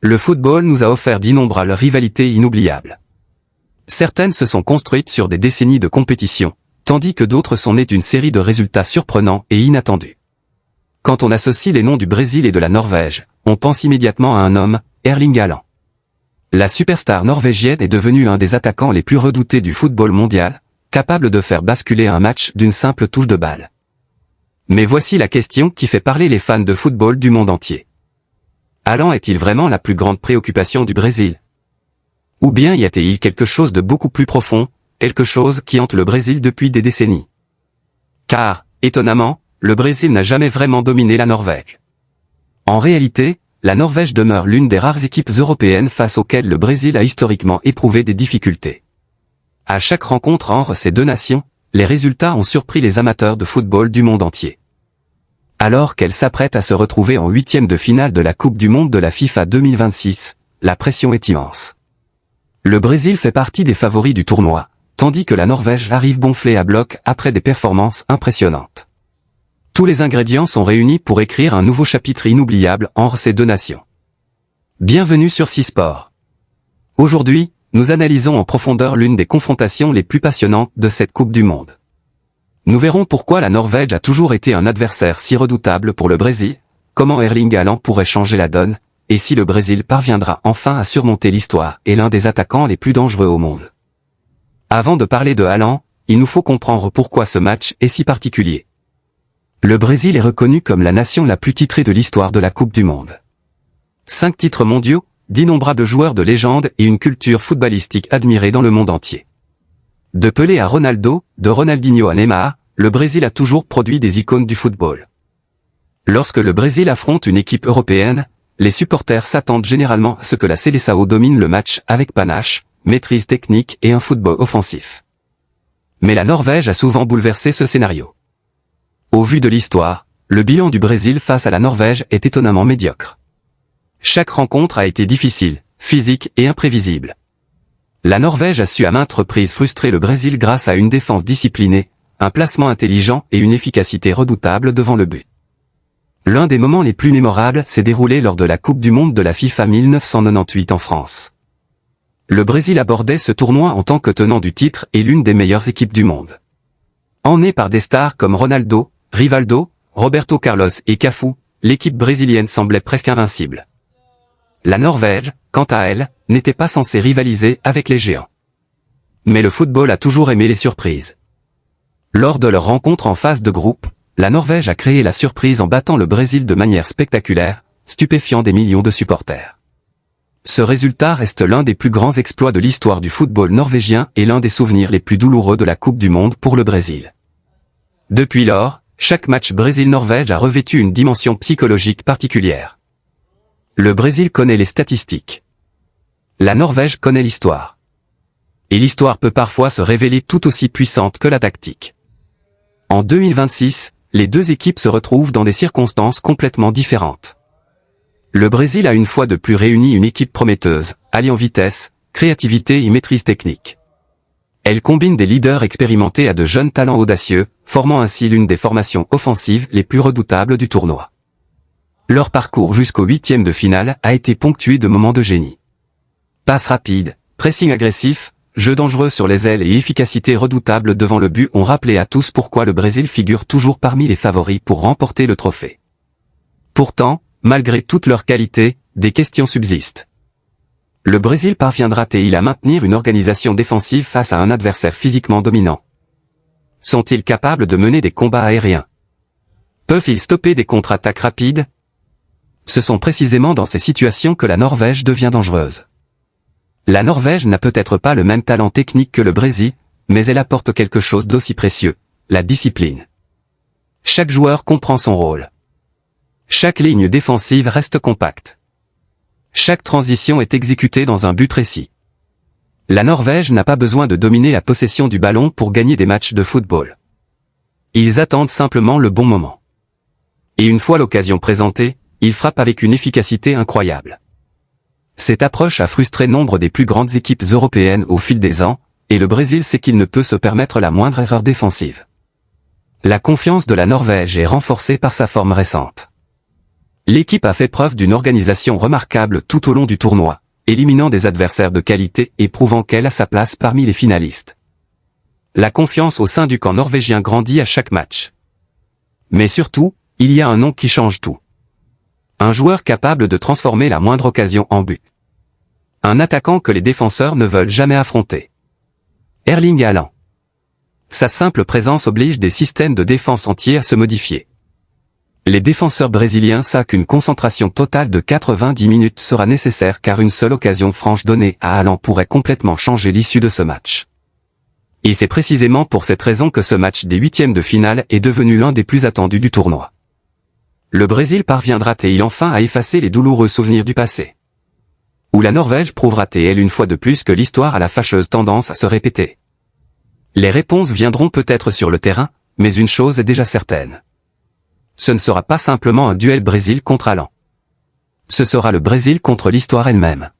Le football nous a offert d'innombrables rivalités inoubliables. Certaines se sont construites sur des décennies de compétition, tandis que d'autres sont nées d'une série de résultats surprenants et inattendus. Quand on associe les noms du Brésil et de la Norvège, on pense immédiatement à un homme, Erling Haaland. La superstar norvégienne est devenue un des attaquants les plus redoutés du football mondial, capable de faire basculer un match d'une simple touche de balle. Mais voici la question qui fait parler les fans de football du monde entier. Haaland est-il vraiment la plus grande préoccupation du Brésil? Ou bien y a-t-il quelque chose de beaucoup plus profond, quelque chose qui hante le Brésil depuis des décennies? Car, étonnamment, le Brésil n'a jamais vraiment dominé la Norvège. En réalité, la Norvège demeure l'une des rares équipes européennes face auxquelles le Brésil a historiquement éprouvé des difficultés. À chaque rencontre entre ces deux nations, les résultats ont surpris les amateurs de football du monde entier. Alors qu'elle s'apprête à se retrouver en huitième de finale de la Coupe du Monde de la FIFA 2026, la pression est immense. Le Brésil fait partie des favoris du tournoi, tandis que la Norvège arrive gonflée à bloc après des performances impressionnantes. Tous les ingrédients sont réunis pour écrire un nouveau chapitre inoubliable entre ces deux nations. Bienvenue sur C-Sport. Aujourd'hui, nous analysons en profondeur l'une des confrontations les plus passionnantes de cette Coupe du Monde. Nous verrons pourquoi la Norvège a toujours été un adversaire si redoutable pour le Brésil, comment Erling Haaland pourrait changer la donne, et si le Brésil parviendra enfin à surmonter l'histoire et l'un des attaquants les plus dangereux au monde. Avant de parler de Haaland, il nous faut comprendre pourquoi ce match est si particulier. Le Brésil est reconnu comme la nation la plus titrée de l'histoire de la Coupe du Monde. 5 titres mondiaux, d'innombrables joueurs de légende et une culture footballistique admirée dans le monde entier. De Pelé à Ronaldo, de Ronaldinho à Neymar, le Brésil a toujours produit des icônes du football. Lorsque le Brésil affronte une équipe européenne, les supporters s'attendent généralement à ce que la Seleção domine le match avec panache, maîtrise technique et un football offensif. Mais la Norvège a souvent bouleversé ce scénario. Au vu de l'histoire, le bilan du Brésil face à la Norvège est étonnamment médiocre. Chaque rencontre a été difficile, physique et imprévisible. La Norvège a su à maintes reprises frustrer le Brésil grâce à une défense disciplinée, un placement intelligent et une efficacité redoutable devant le but. L'un des moments les plus mémorables s'est déroulé lors de la Coupe du Monde de la FIFA 1998 en France. Le Brésil abordait ce tournoi en tant que tenant du titre et l'une des meilleures équipes du monde. Emmenée par des stars comme Ronaldo, Rivaldo, Roberto Carlos et Cafu, l'équipe brésilienne semblait presque invincible. La Norvège, quant à elle, n'était pas censée rivaliser avec les géants. Mais le football a toujours aimé les surprises. Lors de leur rencontre en phase de groupe, la Norvège a créé la surprise en battant le Brésil de manière spectaculaire, stupéfiant des millions de supporters. Ce résultat reste l'un des plus grands exploits de l'histoire du football norvégien et l'un des souvenirs les plus douloureux de la Coupe du Monde pour le Brésil. Depuis lors, chaque match Brésil-Norvège a revêtu une dimension psychologique particulière. Le Brésil connaît les statistiques. La Norvège connaît l'histoire. Et l'histoire peut parfois se révéler tout aussi puissante que la tactique. En 2026, les deux équipes se retrouvent dans des circonstances complètement différentes. Le Brésil a une fois de plus réuni une équipe prometteuse, alliant vitesse, créativité et maîtrise technique. Elle combine des leaders expérimentés à de jeunes talents audacieux, formant ainsi l'une des formations offensives les plus redoutables du tournoi. Leur parcours jusqu'au huitième de finale a été ponctué de moments de génie. Passes rapides, pressing agressif, jeu dangereux sur les ailes et efficacité redoutable devant le but ont rappelé à tous pourquoi le Brésil figure toujours parmi les favoris pour remporter le trophée. Pourtant, malgré toute leur qualité, des questions subsistent. Le Brésil parviendra-t-il à maintenir une organisation défensive face à un adversaire physiquement dominant? Sont-ils capables de mener des combats aériens? Peuvent-ils stopper des contre-attaques rapides? Ce sont précisément dans ces situations que la Norvège devient dangereuse. La Norvège n'a peut-être pas le même talent technique que le Brésil, mais elle apporte quelque chose d'aussi précieux, la discipline. Chaque joueur comprend son rôle. Chaque ligne défensive reste compacte. Chaque transition est exécutée dans un but précis. La Norvège n'a pas besoin de dominer la possession du ballon pour gagner des matchs de football. Ils attendent simplement le bon moment. Et une fois l'occasion présentée, ils frappent avec une efficacité incroyable. Cette approche a frustré nombre des plus grandes équipes européennes au fil des ans, et le Brésil sait qu'il ne peut se permettre la moindre erreur défensive. La confiance de la Norvège est renforcée par sa forme récente. L'équipe a fait preuve d'une organisation remarquable tout au long du tournoi, éliminant des adversaires de qualité et prouvant qu'elle a sa place parmi les finalistes. La confiance au sein du camp norvégien grandit à chaque match. Mais surtout, il y a un nom qui change tout. Un joueur capable de transformer la moindre occasion en but. Un attaquant que les défenseurs ne veulent jamais affronter. Erling Haaland. Sa simple présence oblige des systèmes de défense entiers à se modifier. Les défenseurs brésiliens savent qu'une concentration totale de 90 minutes sera nécessaire car une seule occasion franche donnée à Haaland pourrait complètement changer l'issue de ce match. Et c'est précisément pour cette raison que ce match des huitièmes de finale est devenu l'un des plus attendus du tournoi. Le Brésil parviendra-t-il enfin à effacer les douloureux souvenirs du passé? Ou la Norvège prouvera-t-elle une fois de plus que l'histoire a la fâcheuse tendance à se répéter? Les réponses viendront peut-être sur le terrain, mais une chose est déjà certaine. Ce ne sera pas simplement un duel Brésil contre Haaland. Ce sera le Brésil contre l'histoire elle-même.